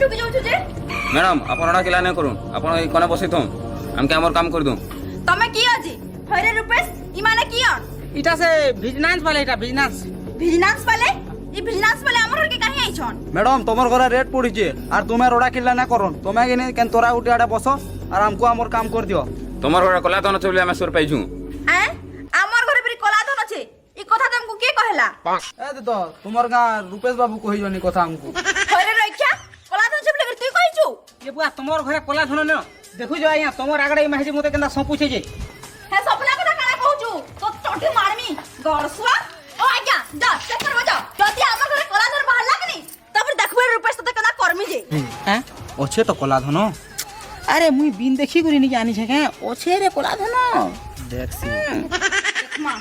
ঢুকে যাচ্ছ যে? ম্যাডাম আপনারা কিলা নাই করুন, আপনারা এখানে বসে থাকুন, আমি আমার কাম করে দিম। তুমি কি আজি হইরে রূপেশ ইমানে কি অন এটা সে বিজনেস বলে, এটা বিজনেস। বিজনেস পালে এই বিজনেস পালে আমার ঘরকে কাহি আইছন? ম্যাডাম তোমার ঘরে রেট পড়িছে আর তুমি ওরা কিলা না করুন, তুমি কিনে কেন তোরা উঠে আড়ে বসো আর আমকো আমার কাম করে দিও। তোমার ঘরে কলা তো চলে আমি সুর পাইছু। হ্যাঁ আমার ঘরে বড়ি কলা ধন আছে, এই কথা তুমকু কে কহেলা? এ তো তোমার গাঁ রূপেশ বাবু কহিজনি কথা আমকু। হইরে রক্ষা কলা ধন সব লাগে তুই কইছু? এ বুয়া তোমার ঘরে কলা ধন ন দেখু যাও আইয়া তোমার আগড়ে মাঝে মতে কেনটা সপুছে যে। হ্যাঁ সপনা কথা কারা কইছু? তো চটি মারমি গড়সুয়া। ও আজ্ঞা যা চেক করবা যাও, যদি আমার ঘরে কলা ধন বাহার লাগনি তারপর দেখবে রূপেশ তো কেনা করমি যে। হ্যাঁ অছে তো কলা ধন। আরে মুই বিন দেখি করি নি জানিছ হ্যাঁ ওছে রে কলা ধন দেখছি মা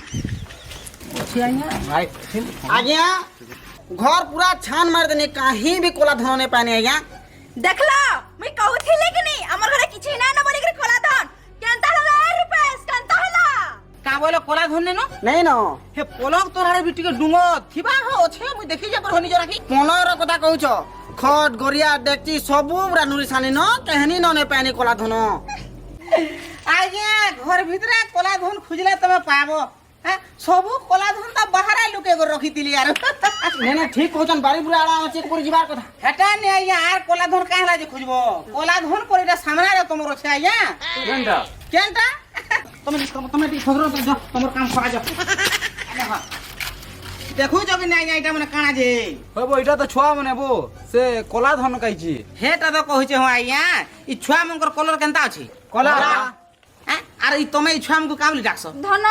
ওছে আইয়া ভাই आज्ञा घर पूरा छान मार देने कहीं भी कोला धन नहीं पाने आज्ञा। দেখলা মুই কহুଥିଲି কি নি আমার ঘরে কিছু না না বলি করে কলা ধন কেনতা হলা রূপেশ কেনতা হলা? কা বলে কলা ধন নে ন नहीं न হে পলক তোর আরে বিটিকে ডুঙ্গ থিবা হ ওছে মুই দেখি যে পর হনি জরাকি। पनर कथा कहूच खट गरिया डेक्ची सबू पूरा नुरी सानी न कहनी न नहीं पानी कोला धन। আজ্ঞা ঘর ভিতরে কলা ধন খুঁজলে তুমি পাবো। হ্যাঁ সবু কলা ধন তা বাহারে লুকে করে রখিতিলি আর नहीं नहीं ठीक कहछन बारी पूरा आड़ा चेक कर जिबार कथा। হেটা নে আজ্ঞা আর কলা ধন কাহলা যে খুঁজব কলা ধন করে এটা সামনে রে তোমার আছে আজ্ঞা। কেনটা কেনটা তুমি তুমি ঠিক খবর তো যাও তোমার কাম করা যাও। দেখো যাবে না আজ্ঞা এটা মানে কানা যে হবো এটা তো ছুয়া মানে বো সে কলা ধন কাইছি হেটা তো কইছে হ্যাঁ আজ্ঞা ই ছুয়া মঙ্কর কলর কেনতা আছে কলা হ্যাঁ আর ই তুমি ই ছুয়া মঙ্কু কাবলি ডাকছ ধন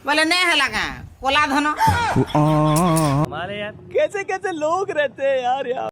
বলে নে হেলা গা কলা ধন। कैसे कैसे लोग रहते हैं यार।